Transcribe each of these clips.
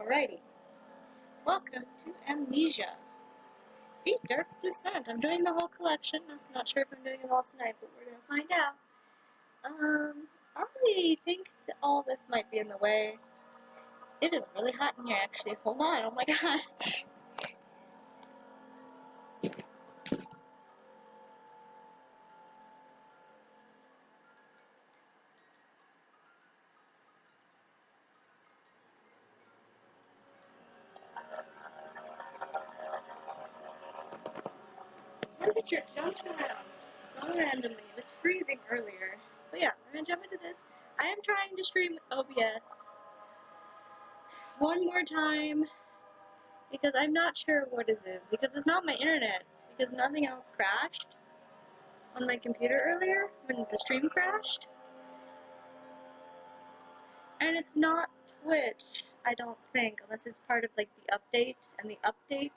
Alrighty, welcome to Amnesia Dark Descent. I'm doing the whole collection. I'm not sure if I'm doing it all tonight, but we're gonna find out. I think that all this might be in the way. It is really hot in here, actually. Hold on, oh my god. Temperature jumps around so randomly. It was freezing earlier. But yeah, we're gonna jump into this. I am trying to stream with OBS one more time because I'm not sure what it is. Because it's not my internet. Because nothing else crashed on my computer earlier when the stream crashed. And it's not Twitch, I don't think, unless it's part of like the update, and the update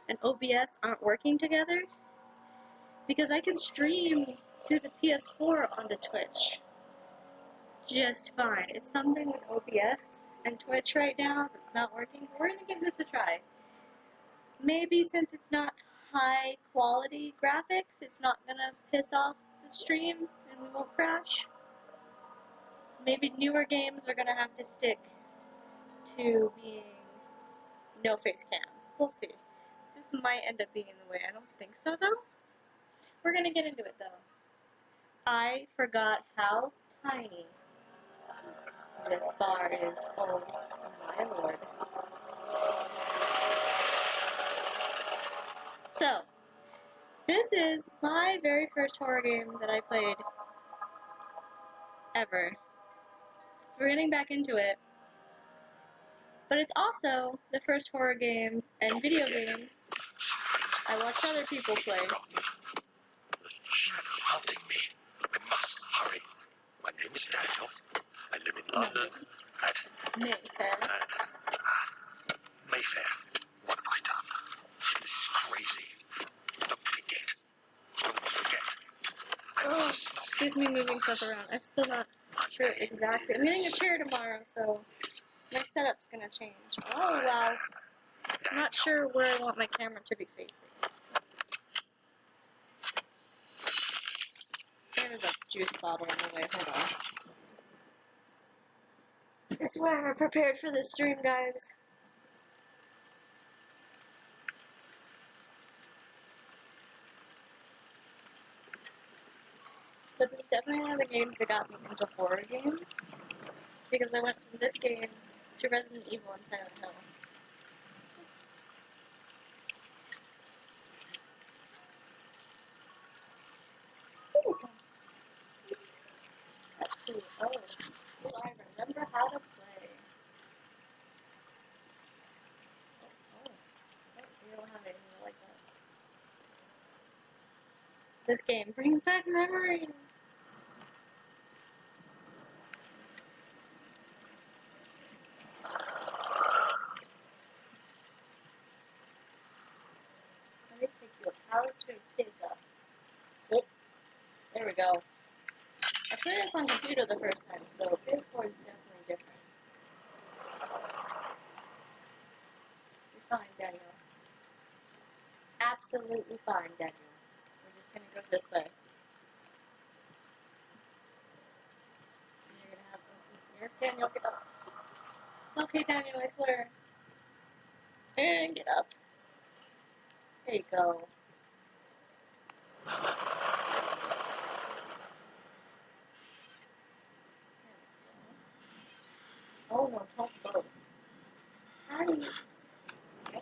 and OBS aren't working together. Because I can stream through the PS4 onto Twitch just fine. It's something with OBS and Twitch right now that's not working. We're gonna give this a try. Maybe since it's not high quality graphics, it's not gonna piss off the stream and we won't crash. Maybe newer games are gonna have to stick to being no face cam. We'll see. This might end up being in the way. I don't think so though. We're gonna get into it though. I forgot how tiny this bar is. Oh my lord. So, this is my very first horror game that I played ever. So we're getting back into it. But it's also the first horror game and video game I watched other people play. The shadow hunting me. I must hurry. My name is Daniel. I live in London at Mayfair. Mayfair. What have I done? This is crazy. Don't forget. Don't forget. I must not. Excuse me moving stuff around. I'm still not sure exactly. I'm getting a chair tomorrow, so my setup's gonna change. Oh wow. I'm not sure where I want my camera to be facing. There's a juice bottle in the way. Hold on. I swear I'm prepared for this stream, guys. But this is definitely one of the games that got me into horror games. Because I went from this game to Resident Evil and Silent Hill. Let's see. Oh, I remember how to play. Oh, you don't have anything like that. This game brings back memories. Let me pick you up. How to pick up. Oh, there we go. I played this on computer the first time, so PS4 is definitely different. You're fine, Daniel. Absolutely fine, Daniel. We're just gonna go this way. And you're gonna have here, Daniel, get up. It's okay, Daniel, I swear. And get up. There you go. Oh no, don't close. How do you... Okay. There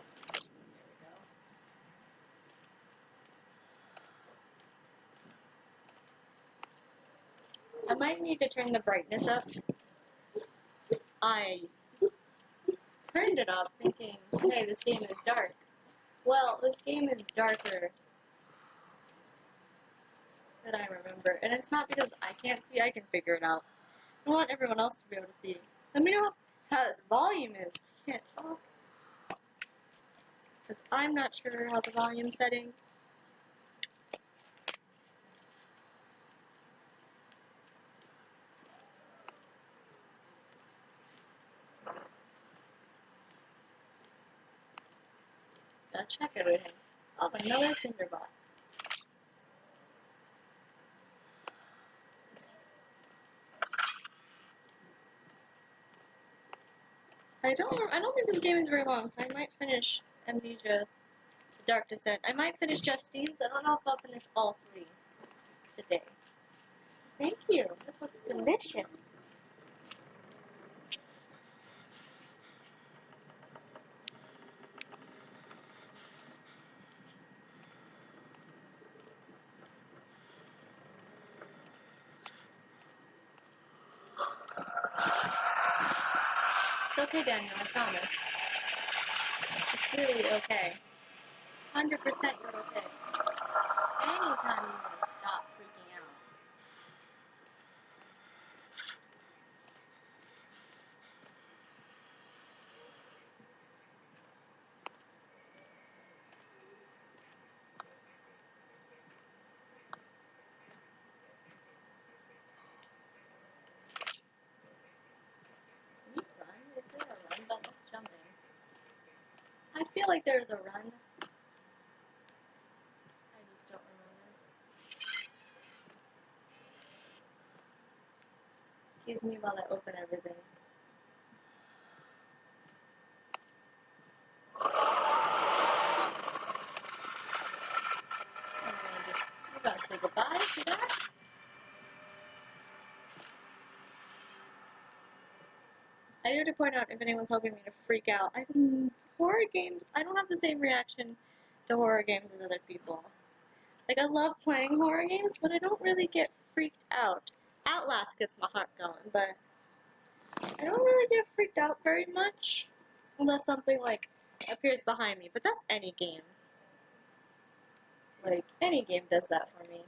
we go. I might need to turn the brightness up. I turned it up thinking, hey, this game is dark. Well, this game is darker than I remember. And it's not because I can't see, I can figure it out. I want everyone else to be able to see. Let me know how the volume is. I can't talk. Because I'm not sure how the volume setting. Gotta check everything. Oh, another Tinderbot. I don't think this game is very long, so I might finish Amnesia Dark Descent. I might finish Justine's. I don't know if I'll finish all 3 today. Thank you. This looks delicious. It's okay, Daniel, I promise. It's really okay. 100% you're okay. Anytime you want to stop freaking out. Can you run? Is there a run button? Let's jump in. I feel like there's a run. I just don't remember. Excuse me while I open everything. We're gonna say goodbye to that. I do have to point out, if anyone's helping me to freak out, horror games, I don't have the same reaction to horror games as other people. Like, I love playing horror games, but I don't really get freaked out. Outlast gets my heart going, but I don't really get freaked out very much unless something, like, appears behind me. But that's any game. Like, any game does that for me.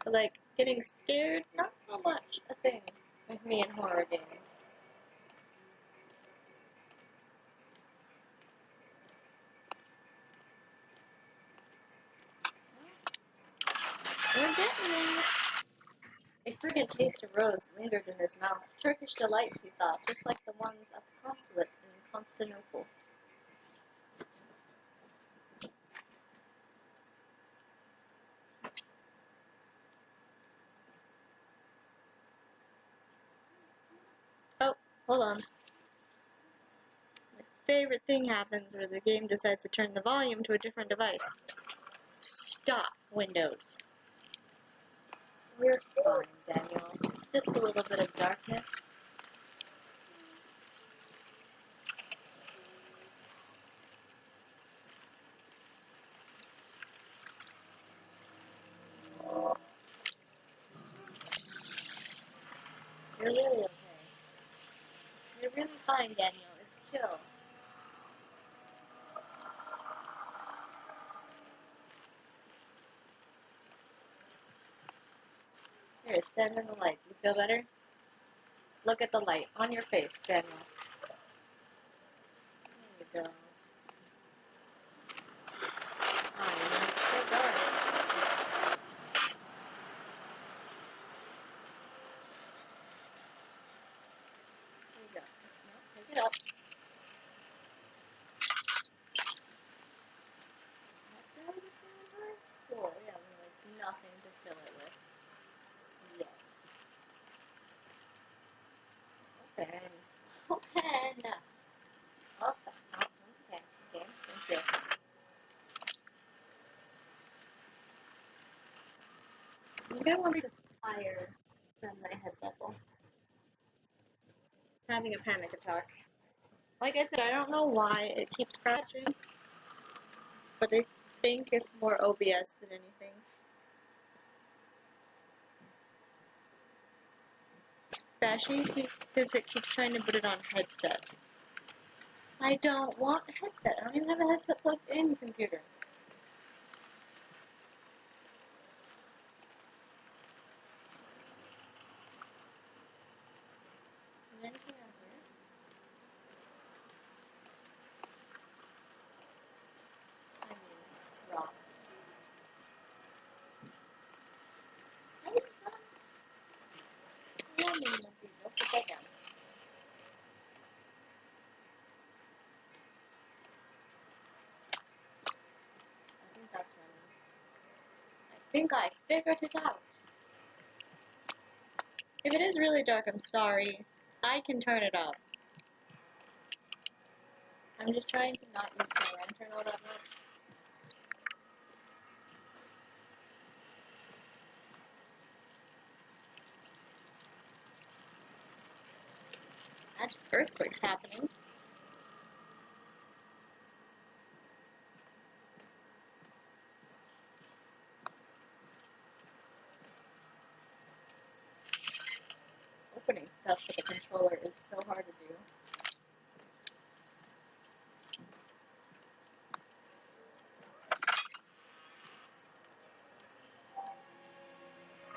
But, like, getting scared, not so much a thing with me in horror games. We're getting there. A friggin' taste of rose lingered in his mouth. Turkish delights, he thought, just like the ones at the consulate in Constantinople. Oh, hold on. My favorite thing happens where the game decides to turn the volume to a different device. Stop, Windows. We're fine, Daniel. It's just a little bit of darkness. You're really okay. You're really fine, Daniel. It's chill. Here, stand in the light. You feel better? Look at the light on your face, Daniel. There you go. Oh, it's so dark. There you go. No, pick it up. Cool, yeah, like nothing to fill it with. Yet. Open. Open! Open. Okay, okay, thank you. Maybe I want to just higher than my head level. Having a panic attack. Like I said, I don't know why it keeps crashing, but I think it's more OBS than anything. Especially because it keeps trying to put it on headset. I don't want a headset. I don't even have a headset plugged in, computer. Is there anything out here? I mean, rocks. I didn't know. Yeah, I mean, I'll put that down. think I figured it out. If it is really dark, I'm sorry. I can turn it up. I'm just trying to not use my lantern all that much. Magic earthquake's happening. Opening stuff with the controller is so hard to do.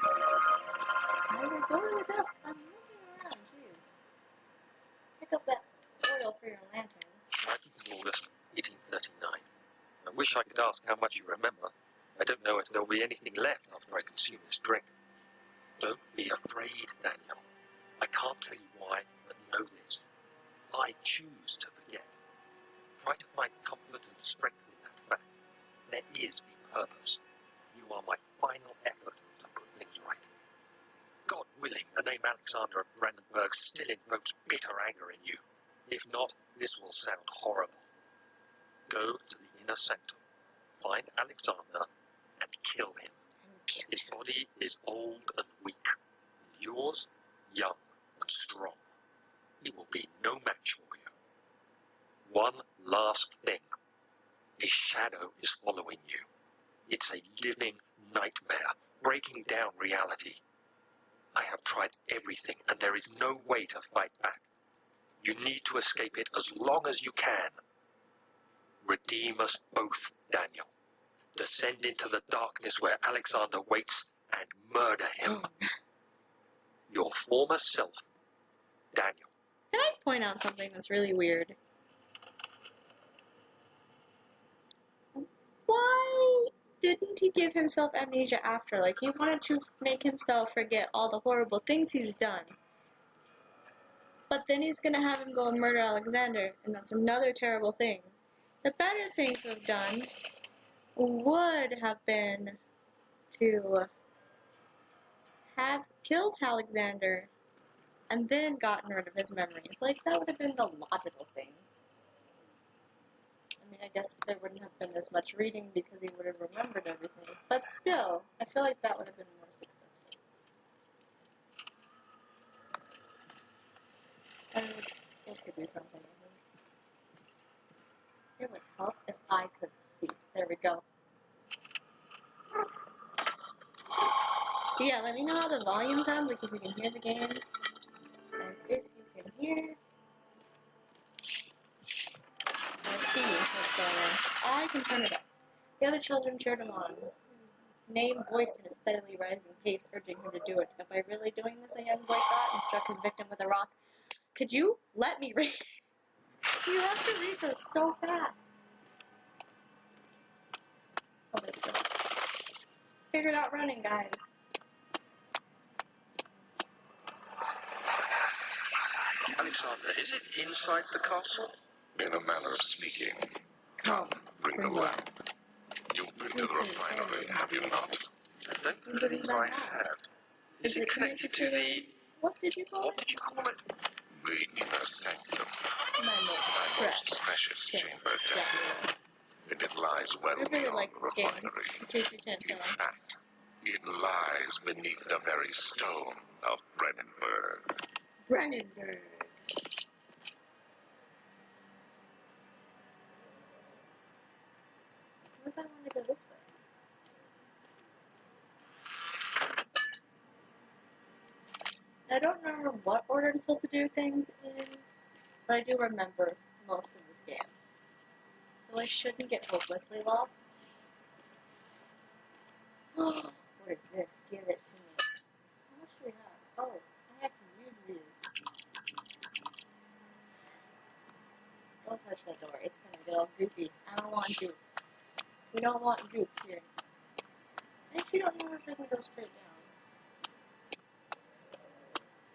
Where are you going with this? I'm moving around, jeez. Pick up that oil for your lantern. 19th of August, 1839. I wish I could ask how much you remember. I don't know if there'll be anything left after I consume this drink. Don't be afraid, Daniel. I can't tell you why, but know this. I choose to forget. Try to find comfort and strength in that fact. There is a purpose. You are my final effort to put things right. God willing, the name Alexander of Brandenburg still invokes bitter anger in you. If not, this will sound horrible. Go to the inner sanctum, find Alexander, and kill him. His body is old and weak, and yours, young and strong. He will be no match for you. One last thing. A shadow is following you. It's a living nightmare, breaking down reality. I have tried everything, and there is no way to fight back. You need to escape it as long as you can. Redeem us both, Daniel. Descend into the darkness where Alexander waits and murder him. Your former self, Daniel. Can I point out something that's really weird? Why didn't he give himself amnesia after? Like, he wanted to make himself forget all the horrible things he's done. But then he's gonna have him go and murder Alexander, and that's another terrible thing. The better thing to have done would have been to have killed Alexander and then gotten rid of his memories. Like, that would have been the logical thing. I mean, I guess there wouldn't have been as much reading because he would have remembered everything. But still, I feel like that would have been more successful. And it was supposed to do something, I think. It would help if I could see. There we go. Yeah, let me know how the volume sounds, like if you can hear the game. And if you can hear, or see what's going on. I can turn it up. The other children cheered him on. Name voiced in a steadily rising pace, urging him to do it. Am I really doing this? A young boy thought, and struck his victim with a rock. Could you let me read? You have to read those so fast. Oh, there we go. Figured out running, guys. Alexander, is it inside the castle? In a manner of speaking. Come, bring the lamp. You've been to the refinery, have you not? I don't believe I have. Is it connected to the... What did you call What it? did you call it? The inner sanctum, My my most precious chamber, Daniel. And it lies well I really beyond like the this game, refinery. in case you can't In tell. fact, it lies beneath the very stone of Brandenburg. Brandenburg. What if I want to go this way? I don't remember what order I'm supposed to do things in, but I do remember most of this game. So I shouldn't get hopelessly lost. What is this? Give it to me. How much do we have? Oh, I have to use these. Don't touch that door. It's gonna get all goopy. I don't want goop. We don't want goop here. I actually don't know if I can go straight down.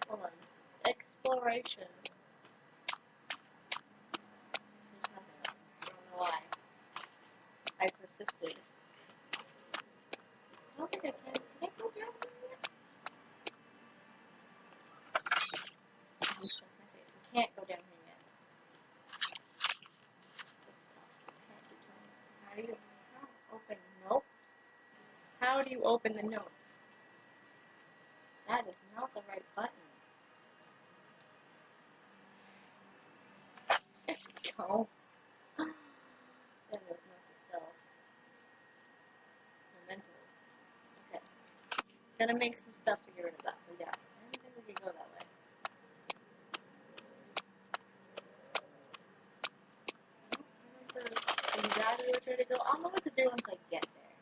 Hold on. Exploration. There's nothing. I don't know why. I persisted. I don't think you open the notes. That is not the right button. There you go. Then there's note to self. Mementos. Okay. Gotta make some stuff to get rid of that. But yeah, I didn't think we could go that way. I don't remember exactly where to go. I'll know what to do once I get there.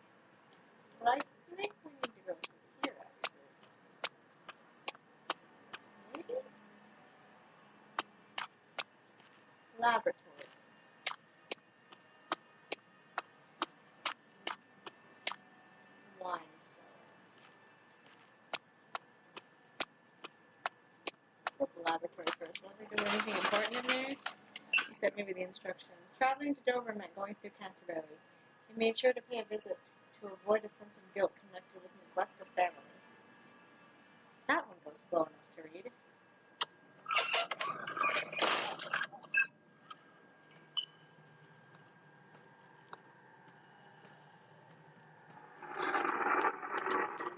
But I think we need to go to here actually. Maybe? Laboratory. Wine cellar. Go to the laboratory first. Won't they do anything important in there? Except maybe the instructions. Traveling to Dover meant going through Canterbury. He made sure to pay a visit to avoid a sense of guilt connected with neglect of family. That one goes slow enough to read.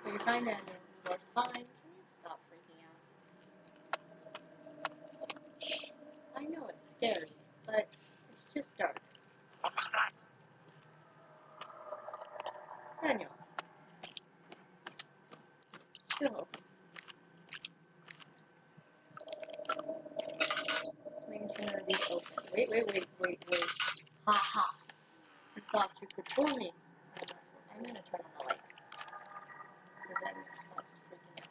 You're fine, Daniel. You're fine. Can you stop freaking out? I know it's scary, but it's just dark. What was that? Daniel. Chill. Making sure none of these open. Wait. Ha ha. You thought you could fool me. I'm gonna turn on the light. So Daniel stops freaking out.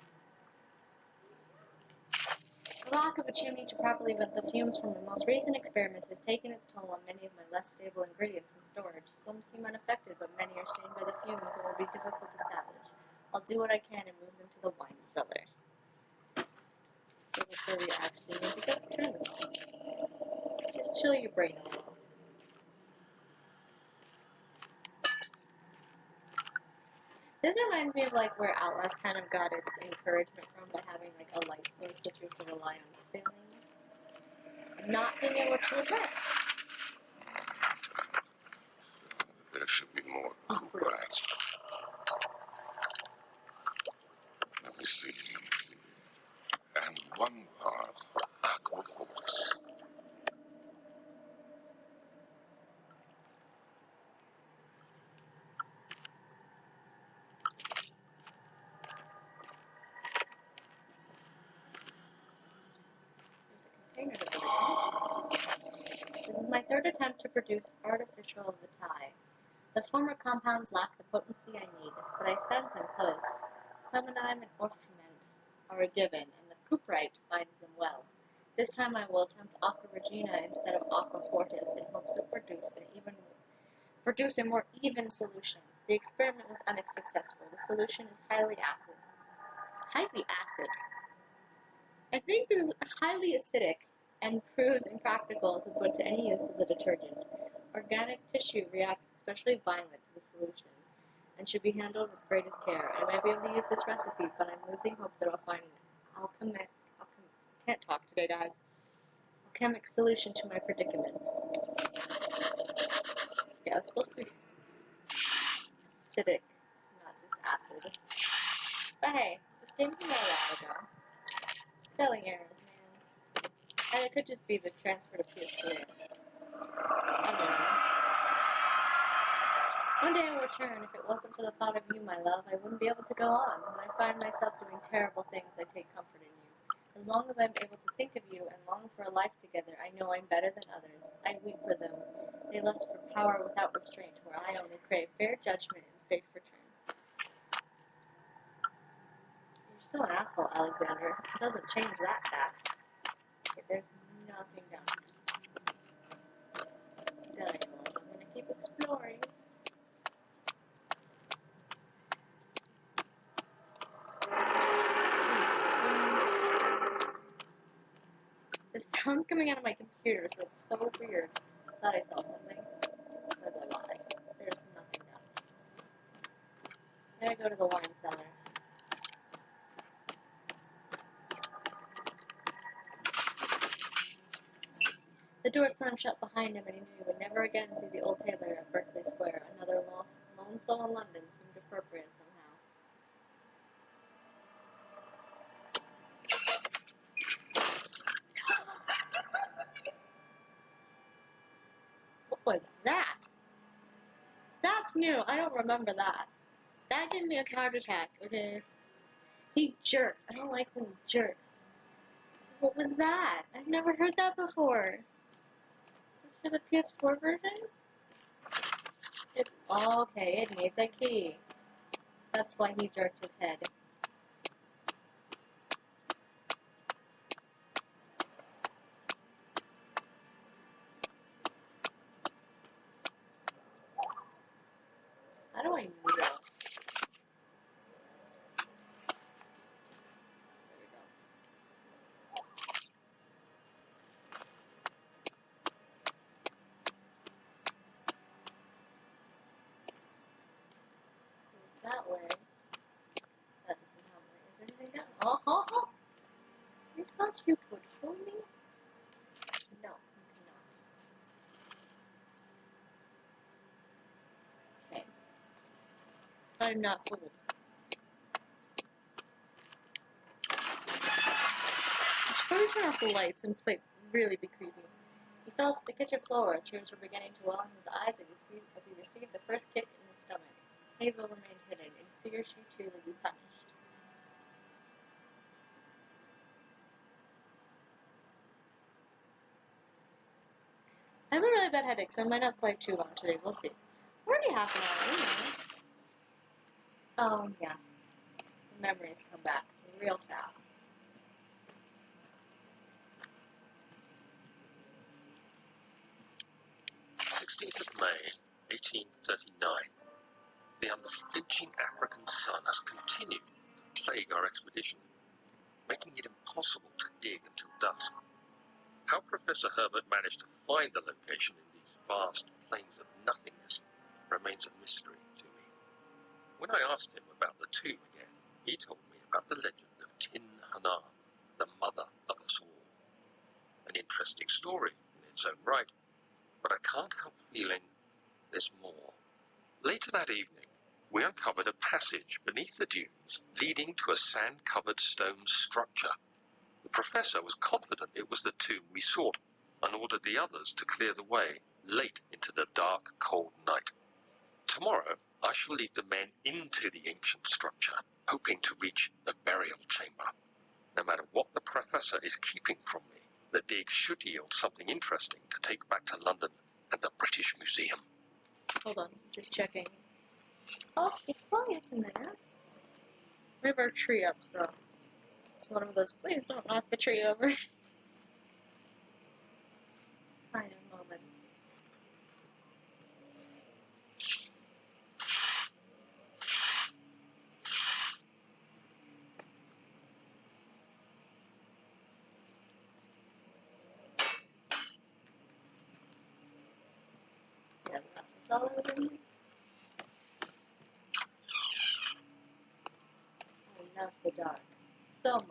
The lack of a chimney to properly vent the fumes from the most recent experiments has taken its toll on many of my less stable ingredients in storage. Some seem unaffected, but many are stained by the fumes and will be difficult to salvage. I'll do what I can and move them to the wine cellar. So that's where we actually need to go. Turn this on. Just chill your brain a little. This reminds me of like where Outlast kind of got its encouragement from by having like a light source that you have to rely on filling, not being able to attack. There should be more Oh, rats. Let me see. And one part aqua fortis. There's a container to put it in. This is my third attempt to produce artificial vitae. The former compounds lack the potency I need, but I sense I'm close. Clementine and orpiment are a given, and the cuprite binds them well. This time I will attempt aqua regina instead of aqua fortis in hopes of produce a more even solution. The experiment was unsuccessful. The solution is highly acid. Highly acid? I think this is highly acidic and proves impractical to put to any use as a detergent. Organic tissue reacts especially violently to the solution and should be handled with greatest care. I might be able to use this recipe, but I'm losing hope that I'll find can't talk today, guys. Alchemic solution to my predicament. Yeah, it's supposed to be acidic, not just acid. But hey, this came from a while ago. Spelling errors, man. And it could just be the transfer to PS4. I don't know. One day I will return. If it wasn't for the thought of you, my love, I wouldn't be able to go on. When I find myself doing terrible things, I take comfort in you. As long as I'm able to think of you and long for a life together, I know I'm better than others. I weep for them. They lust for power without restraint, where I only crave fair judgment and safe return. You're still an asshole, Alexander. It doesn't change that fact. Okay, there's nothing down here. Daniel, I'm gonna keep exploring. Jesus, the sound's coming out of my computer, so it's so weird. I thought I saw something. That's a lie. There's nothing down there. I gotta go to the wine cellar. The door slammed shut behind him, and he knew he would never again see the old tailor at Berkeley Square. Another lone soul in London seemed appropriate somehow. was that? That's new. I don't remember that. That gave me a heart attack, okay? He jerked. I don't like when he jerks. What was that? I've never heard that before. Is this for the PS4 version? Okay, it needs a key. That's why he jerked his head. How do I kneel? There we go. Goes that way. That doesn't help me. Is there anything down? Oh! You thought you could fool me? No, you cannot. Okay. I'm not fooled. I should probably turn off the lights and really be creepy. He fell to the kitchen floor. Tears were beginning to well in his eyes as he received the first kick in his stomach. Hazel remained hidden, in fear she too would be punished. I have a really bad headache, so I might not play too long today. We'll see. We're already half an hour, you know. Oh, yeah. The memories come back real fast. May 1839. The unflinching African sun has continued to plague our expedition, making it impossible to dig until dusk. How Professor Herbert managed to find the location in these vast plains of nothingness remains a mystery to me. When I asked him about the tomb again, he told me about the legend of Tin Hanan, the mother of us all. An interesting story in its own right, but I can't help feeling there's more. Later that evening, we uncovered a passage beneath the dunes leading to a sand-covered stone structure. The professor was confident it was the tomb we sought and ordered the others to clear the way late into the dark, cold night. Tomorrow, I shall lead the men into the ancient structure, hoping to reach the burial chamber. No matter what the professor is keeping from me, the dig should yield something interesting to take back to London and the British Museum. Hold on, just checking. Oh, be quiet a minute. We have our tree up, so it's one of those, please don't knock the tree over kind of moments. Yeah, that's all over me. I love the dark so much.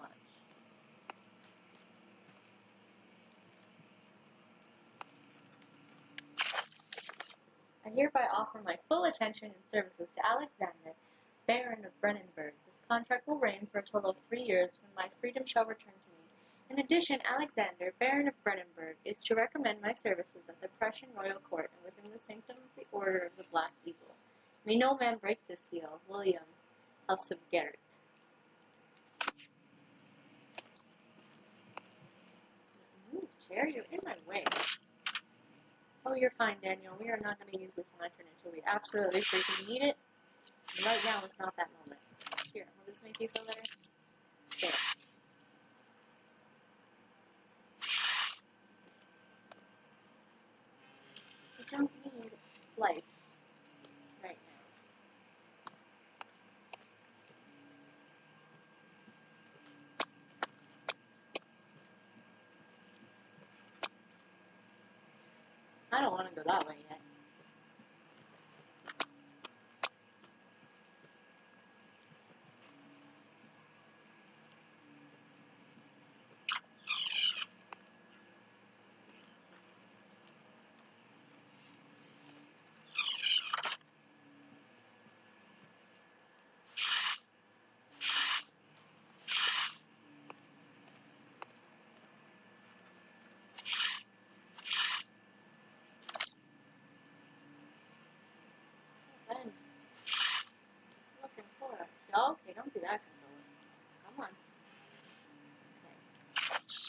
I hereby offer my full attention and services to Alexander, Baron of Brennenburg. This contract will reign for a total of 3 years, when my freedom shall return to me. In addition, Alexander, Baron of Brennenburg, is to recommend my services at the Prussian royal court and within the sanctum of the Order of the Black Eagle. May no man break this seal. William, House of Garrett. Move, chair, you're in my way. Oh, you're fine, Daniel. We are not going to use this lantern until we absolutely freaking need it. And right now is not that moment. Here, will this make you feel better? There. We don't need light right now. I don't want to go that way yet.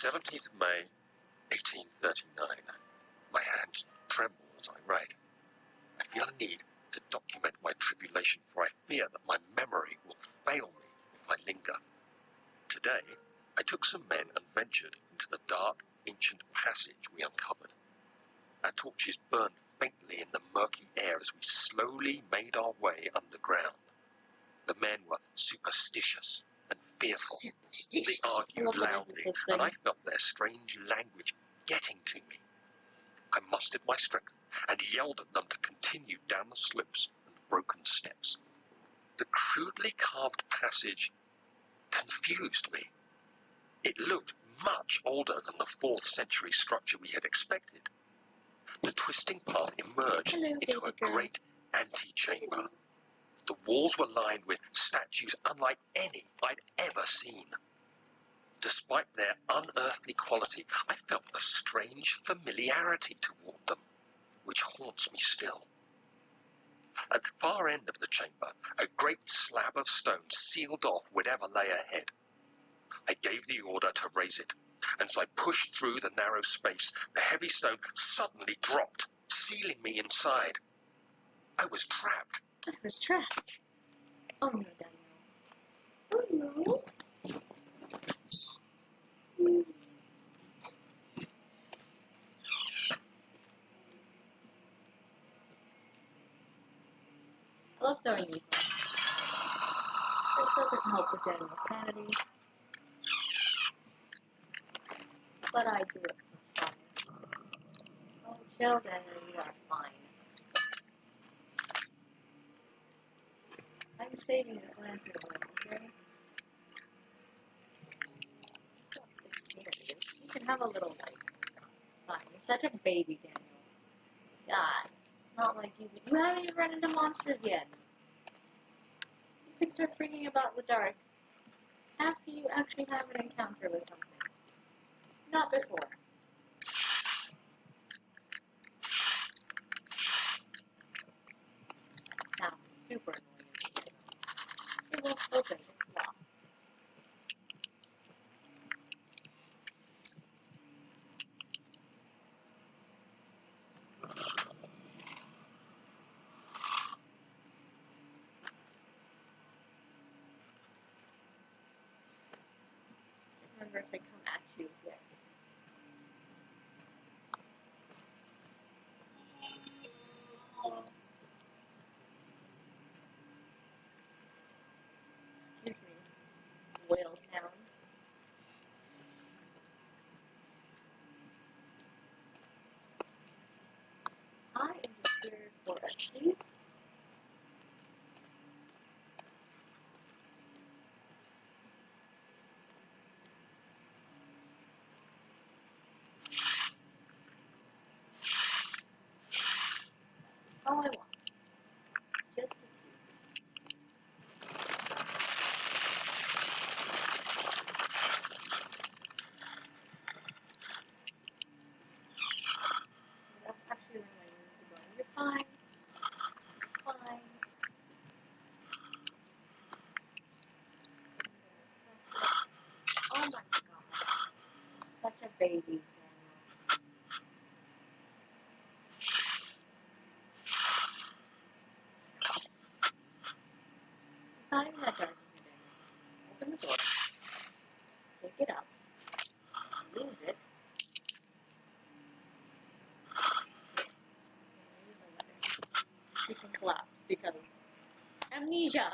17th of May, 1839. My hands tremble as I write. I feel a need to document my tribulation, for I fear that my memory will fail me if I linger. Today, I took some men and ventured into the dark, ancient passage we uncovered. Our torches burned faintly in the murky air as we slowly made our way underground. The men were superstitious and fearful. Superstitious. They argued loudly, things. and I felt their strange language getting to me. I mustered my strength and yelled at them to continue down the slopes and broken steps. The crudely carved passage confused me. It looked much older than the 4th century structure we had expected. The twisting path emerged into a great antechamber. The walls were lined with statues unlike any I'd ever seen. Despite their unearthly quality, I felt a strange familiarity toward them, which haunts me still. At the far end of the chamber, a great slab of stone sealed off whatever lay ahead. I gave the order to raise it, and as I pushed through the narrow space, the heavy stone suddenly dropped, sealing me inside. I was trapped. I was trapped. Oh no, Daniel. Oh no. I love throwing these ones. It doesn't help with Daniel's sanity. But I do it for fun. Oh, chill, Daniel, you are fine. I'm saving this lantern one, okay? Well, 16 it is. You can have a little light. Fine. You're such a baby, Daniel. God. It's not like you haven't even run into monsters yet. You can start freaking about the dark after you actually have an encounter with something. Not before. That sounds super annoying. It won't open. It's locked. I don't remember if they come at you yet. Excuse me. Whale sounds. I am just here for a sleep. All I want. Just a few. That's actually where I need to go. You're fine. You're fine. Oh my god. Such a baby, Daniel. It's not even that dark in here, Daniel. Open the door. Pick it up. Lose it. Read the letter. She can collapse because amnesia.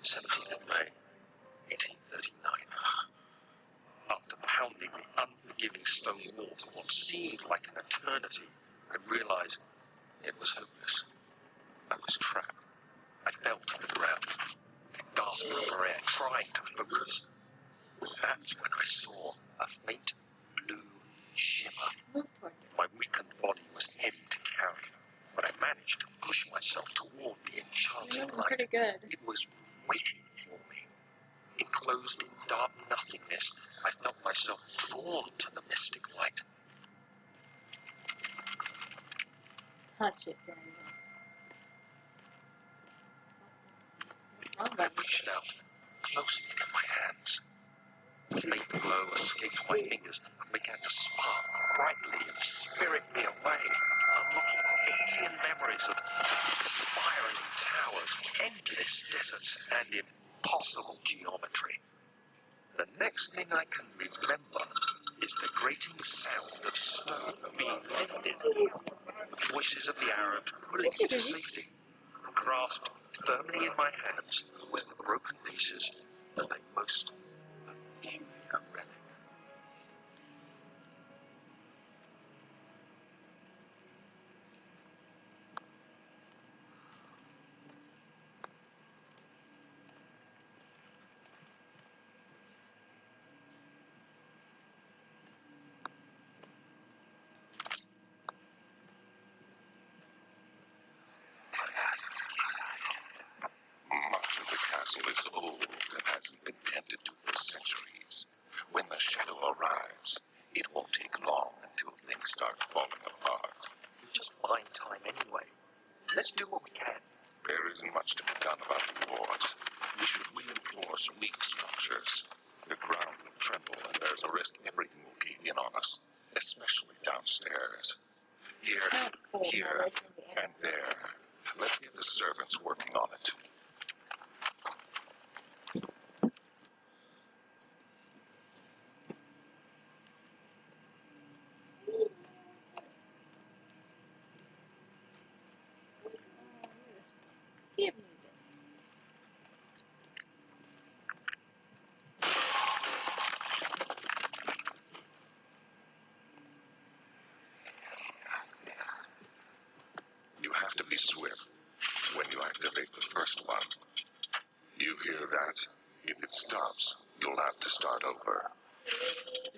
17th of May, 1839. After pounding the unforgiving stone walls for what seemed like an eternity, I realized it was hopeless. I was trapped. I fell to the ground, gasping for air, trying to focus. That's when I saw a faint blue shimmer. Move towards it. My weakened body was heavy to carry, but I managed to push myself toward the You're enchanting looking light. pretty good. It was waiting for me. Enclosed in dark nothingness, I felt myself drawn to the mystic light. Touch it, Daniel. Wrong I button. reached out, closing in my hands. The faint glow escaped my fingers and began to spark brightly and spirit me away, unlocking alien memories of spiraling towers, endless deserts, and impossible geometry. The next thing I can remember is the grating sound of snow being lifted, the voices of the Arabs pulling me to safety. Grasped firmly in my hands was the broken pieces of a most peculiar relic. Much of the castle is old and hasn't been tended to for centuries. When the shadow arrives, it won't take long until things start falling apart. We just buying time anyway. Let's do what we can. There isn't much to be done about the walls. We should reinforce weak structures. The ground will tremble and there's a risk everything will cave in on us, especially downstairs. Here, here, and there. Let's get the servants working on it. Give me this. You have to be swift when you activate the first one. You hear that? If it stops, you'll have to start over.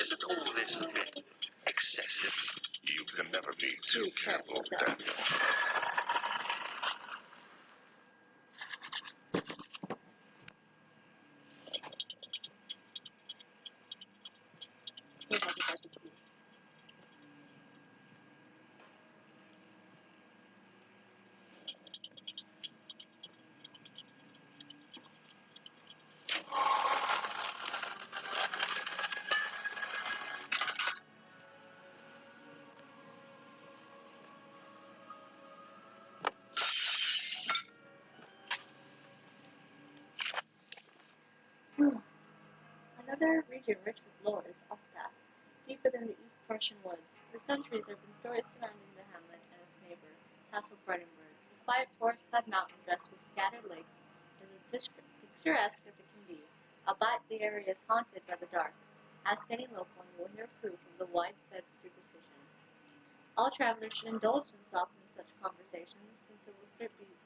Isn't all this a bit excessive? You can never be too careful, Daniel. Wait, I think I can see. Another region rich with lore is Ostap, deep within the East Prussian woods. For centuries there have been stories surrounding the hamlet and its neighbor, Castle Brandenburg. The quiet forest-clad mountain dressed with scattered lakes is as picturesque as it can be, albeit the area is haunted by the dark. Ask any local and you will hear proof of the widespread superstition. All travelers should indulge themselves in such conversations, since it will certainly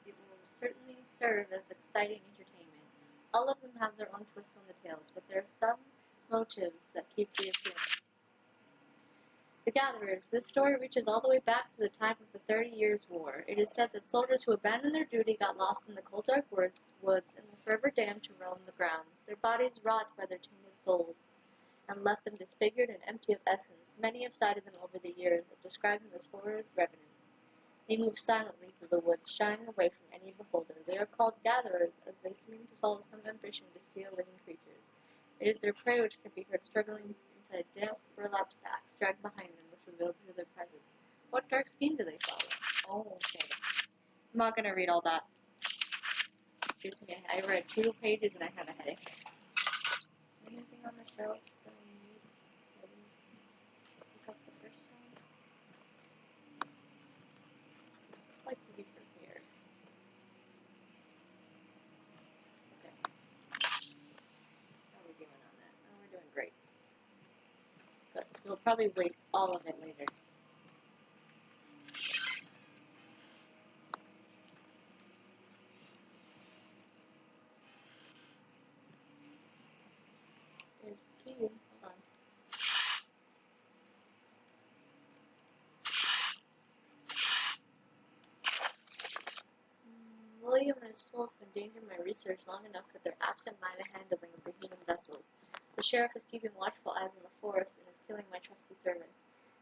serve as exciting entertainment. All of them have their own twist on the tales, but there are some motives that keep reappearing. The Gatherers. This story reaches all the way back to the time of the 30 Years' War. It is said that soldiers who abandoned their duty got lost in the cold dark woods and were forever damned to roam the grounds. Their bodies rot by their tainted souls and left them disfigured and empty of essence. Many have cited them over the years and described them as horrid revenants. They move silently through the woods, shying away from any beholder. They are called gatherers, as they seem to follow some ambition to steal living creatures. It is their prey which can be heard struggling inside damp burlap sacks dragged behind them, which reveal to their presence. What dark scheme do they follow? Oh, okay. I'm not going to read all that. Excuse me, I read 2 pages and I had a headache. Anything on the shelves that I need? I didn't pick up the first time? Just like to be prepared. Okay. How are we doing on that? Oh, we're doing great. Good. So we'll probably waste all of it later. There's the key. Hold on. William and his fools have endangered my research long enough with their absent-minded handling of the human vessels. The sheriff is keeping watchful eyes on the forest and is killing my trusty servants.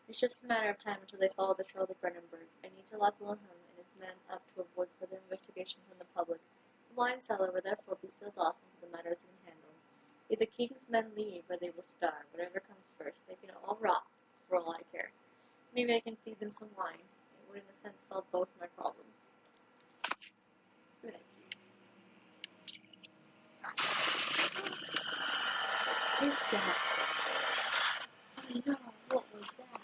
It's just a matter of time until they follow the trail to Brandenburg. I need to lock Wilhelm and his men up to avoid further investigation from the public. The wine cellar will therefore be sealed off until the matter is in handle. If the king's men leave or they will starve, whatever comes first, they can all rot, for all I care. Maybe I can feed them some wine. It would in a sense solve both my problems. Look at that key. His gasps. Oh no, what was that?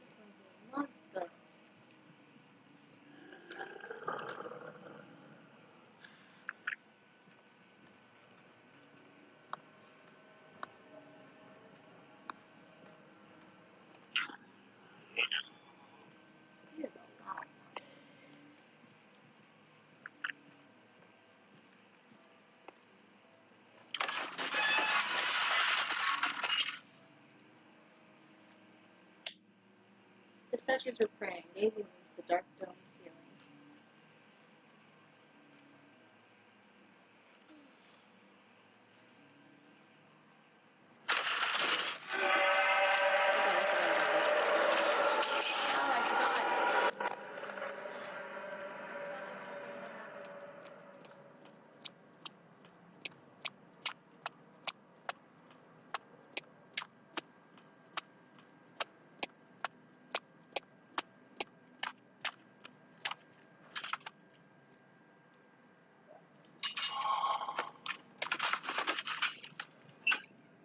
It was a monster. He is a loud monster. The statues were praying, gazing into the dark dome ceiling.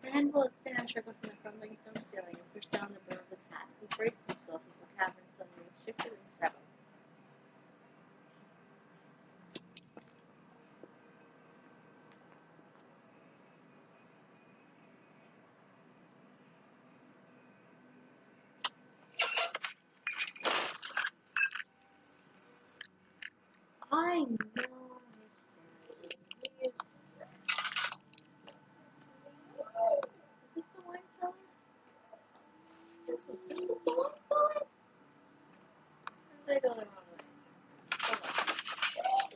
A handful of sand trickled from the crumbling stone ceiling and pushed down the brim of his hat. He braced himself as the cavern suddenly shifted and settled. I know his sanity. He is. Was this the wine cellar? This was the wine cellar? Or did I go the wrong way? Hold on.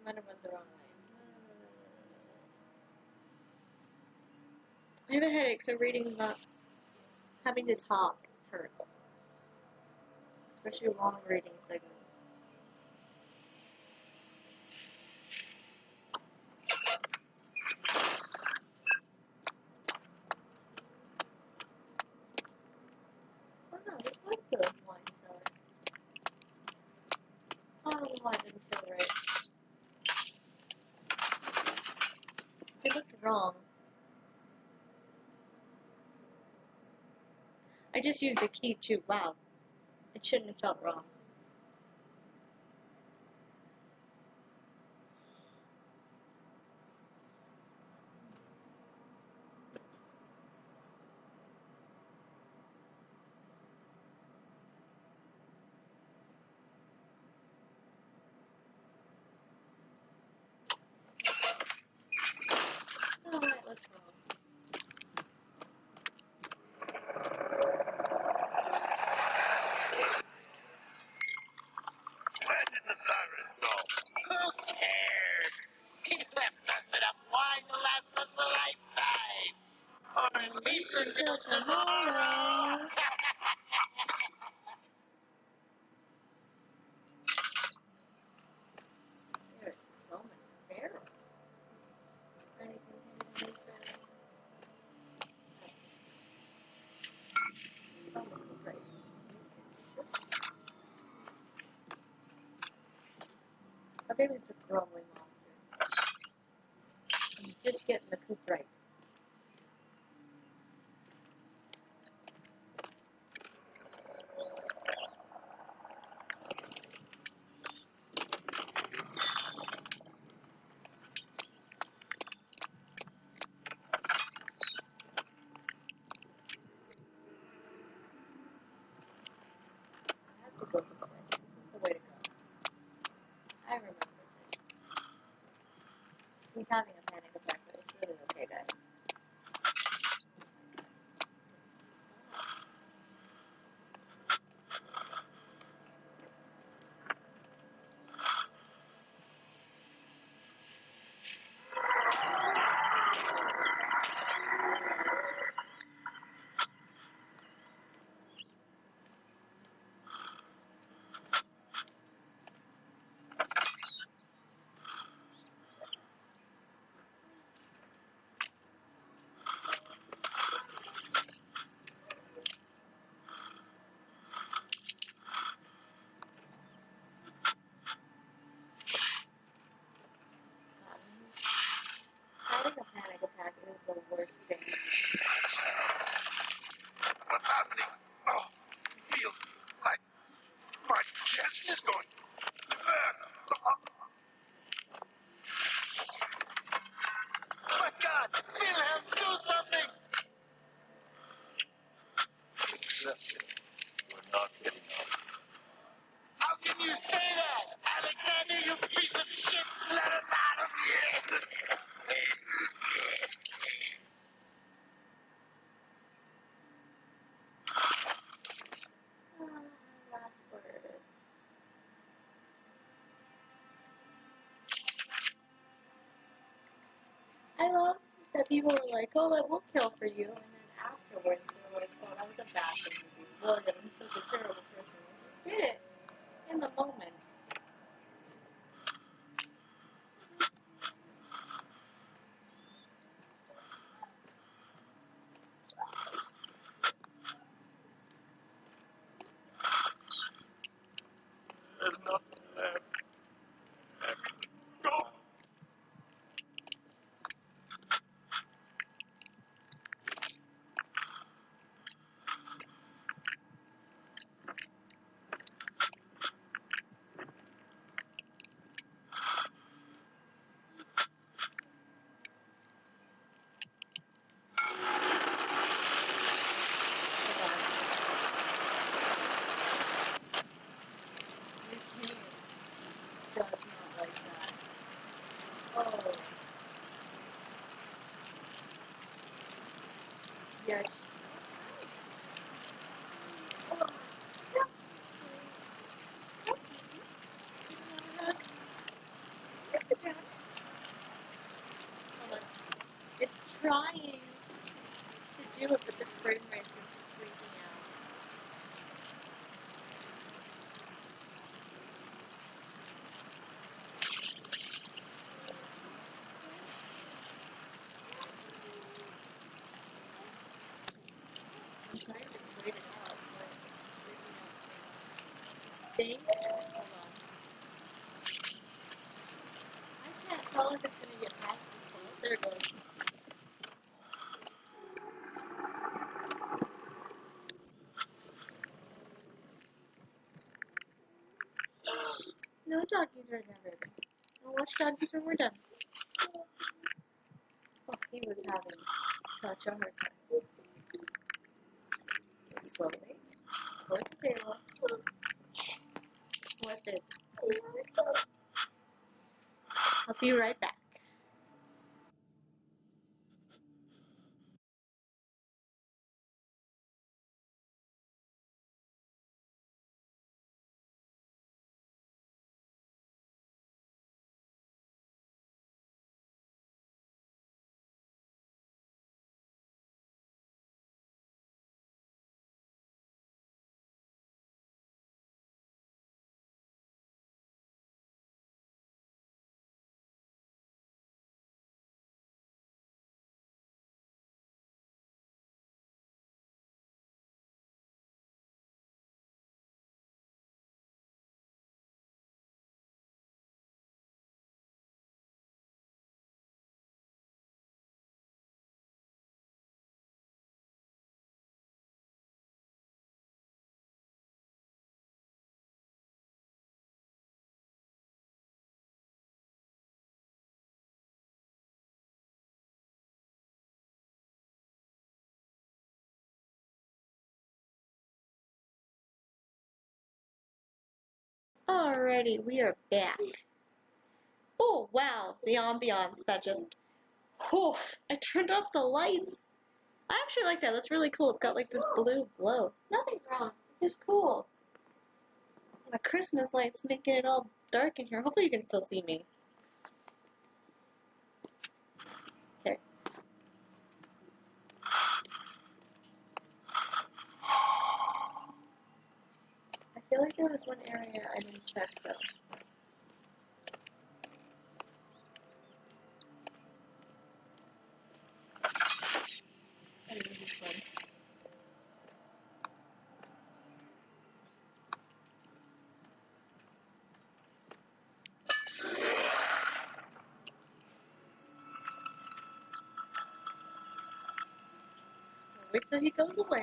I might have went the wrong way. I have a headache, so reading not having to talk hurts. Especially long reading segments. Oh no, this was the wine cellar. Oh, the wine didn't feel right. It looked wrong. I just used the key too. Wow. It shouldn't have felt wrong. Oh, it looked wrong. Where did the tyrant go? Who cares? He left us enough wine to last us a lifetime. Or at least until tomorrow. There are so many barrels. Anything in these barrels? Oh, great. Okay, Mr. Grumbling Monster. I'm just getting the coop right. I have to go this way. This is the way to go. I remember things. He's having a panic attack, but it's really okay, guys. worst thing. What's happening? Oh, I feel like my chest is going. My God, Wilhelm, do something! Accept it. We're not getting out. How can you say that? Alexander, you piece of shit! Let us out of here! Last words. I love that people were like, oh, I will kill for you, and then afterwards they were like, oh, that was a bad thing to do. Well, I'm such a terrible person. You did it in the moment. There's nothing left. Let me go. Your king does not like that. Oh. Yes. Oh, stop. Stop. Sit down. Hold on. It's trying to do it, but the frame rates are freaking out. I'm trying to wait it out, but it's freaking out. Think. Hold on. I can't tell if it's gonna get past this one. There it goes. No doggies right now, baby. I'll watch doggies when we're done. Oh, he was having such a hard time. Slowly. Go to the table. What did? I'll be right back. Alrighty, we are back. Oh, wow, the ambiance that just... Whew, I turned off the lights. I actually like that. That's really cool. It's got like this blue glow. Nothing's wrong. It's just cool. My Christmas lights making it all dark in here. Hopefully you can still see me. Okay. I feel like there was one area I didn't check though. I need this one. Wait till he goes away. Do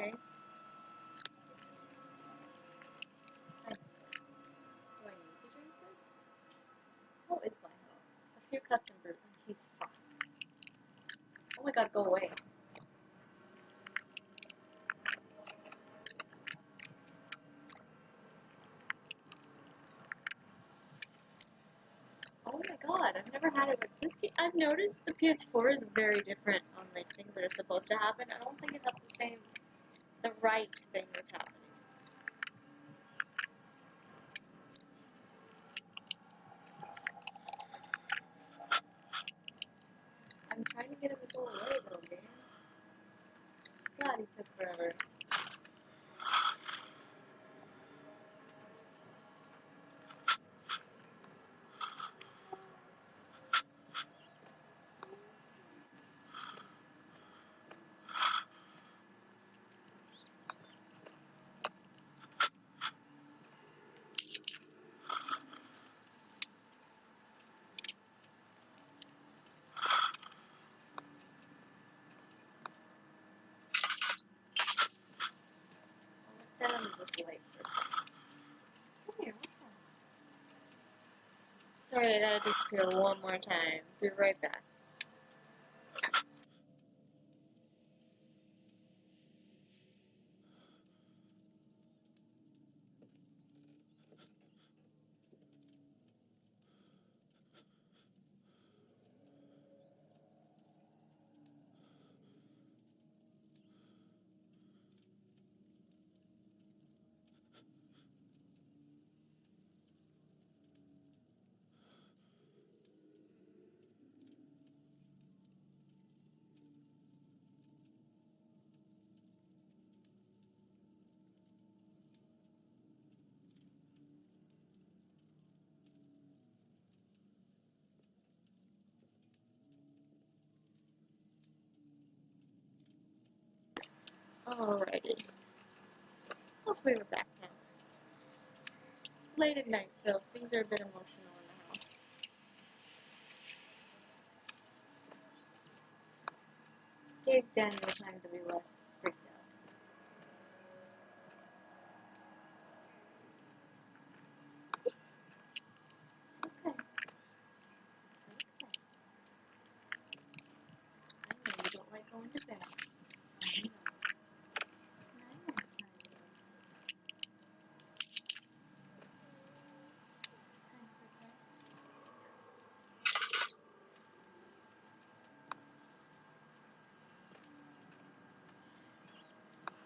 I need to drink this? Oh, it's my health. A few cuts and bruises. He's fine. Oh my god, go away. Oh my god, I've never had it with this. I've noticed the PS4 is very different on like things that are supposed to happen. I don't think it has the right thing that's happening. I'm trying to get him to go away though, man. God, he took forever. I'll stand on this light for a second. Come here, what's wrong? Sorry, I gotta disappear one more time. Be right back. Alrighty. Hopefully we're back now. It's late at night, so things are a bit emotional in the house. Gave Daniel time to be less freaked out. It's okay. It's okay. I know you don't like going to bed. I know. It's night-night time, though. It's time for bed.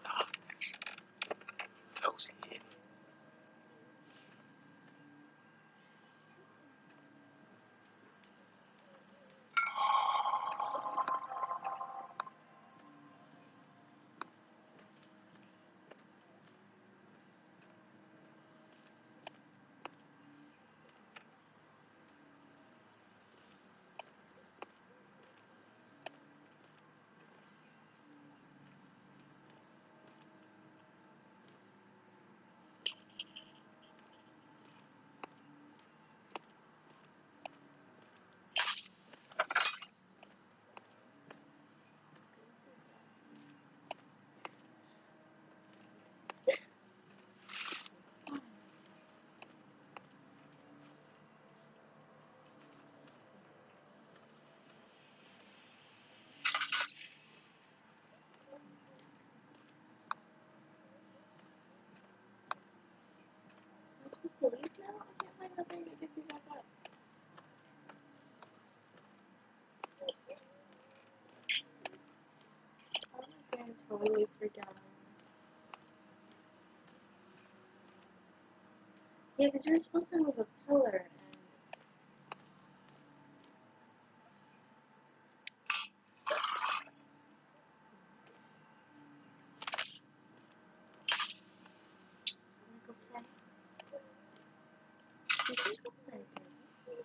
Darkness. Closing in. Am I supposed to leave now? I can't find nothing that gets me back up. I don't know if I'm totally freaked out on this. Yeah, because you were supposed to move a pillar, and I'm gonna go play. You can go play, baby.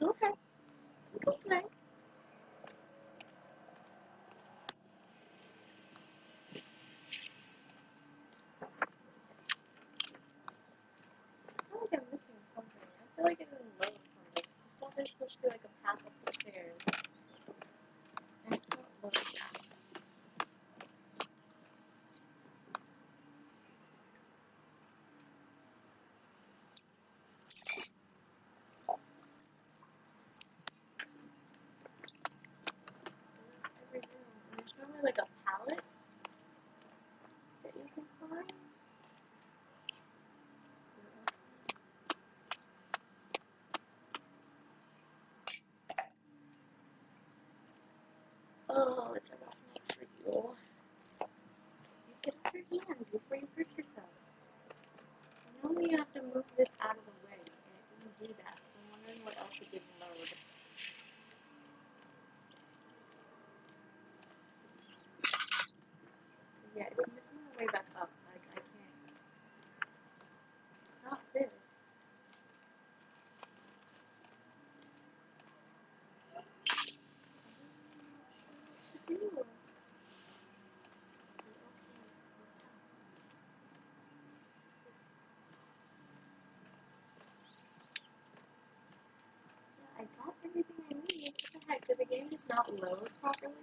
Okay, go play. there's supposed to be like a path up the stairs. And it's not loading. Every room. And there's normally like a pallet that you can find. Oh, it's a rough night for you. Get up your hand before you hurt yourself. Normally you have to move this out of the way, and it didn't do that, so I'm wondering what else it didn't load. Yeah, it's missing the way back up. Like, I can't. It's not this. What to do? Okay, yeah, I got everything I need. What the heck? Did the game just not load properly?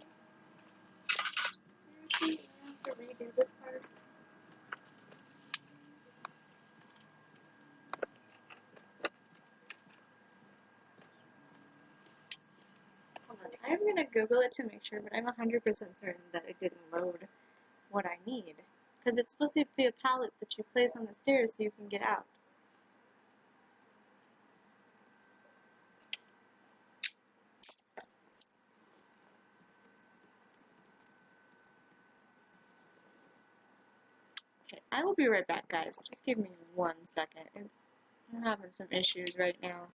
Seriously? I have to redo this part? Hold on. I'm gonna Google it to make sure, but I'm 100% certain that it didn't load what I need. Because it's supposed to be a pallet that you place on the stairs so you can get out. Okay, I will be right back, guys. Just give me 1 second. I'm having some issues right now.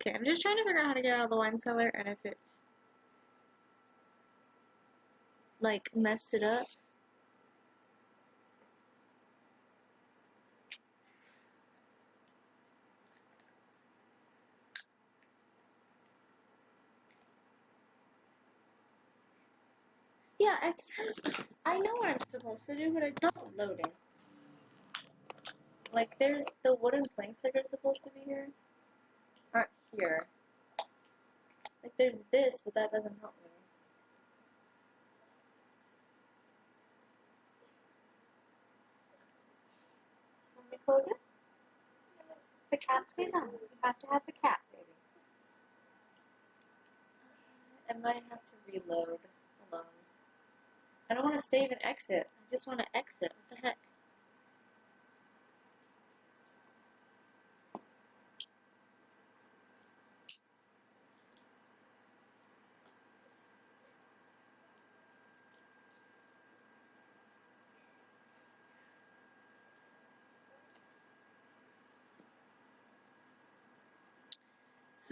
Okay, I'm just trying to figure out how to get out of the wine cellar and if it, like, messed it up. Yeah, it says, I know what I'm supposed to do, but it's not loading. Like, there's the wooden planks that are supposed to be here. Aren't here. Like, there's this, but that doesn't help me. Want me to close it? The cap stays on. You have to have the cap, baby. I might have to reload. Hold on. I don't want to save and exit. I just want to exit. What the heck?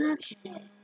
Okay.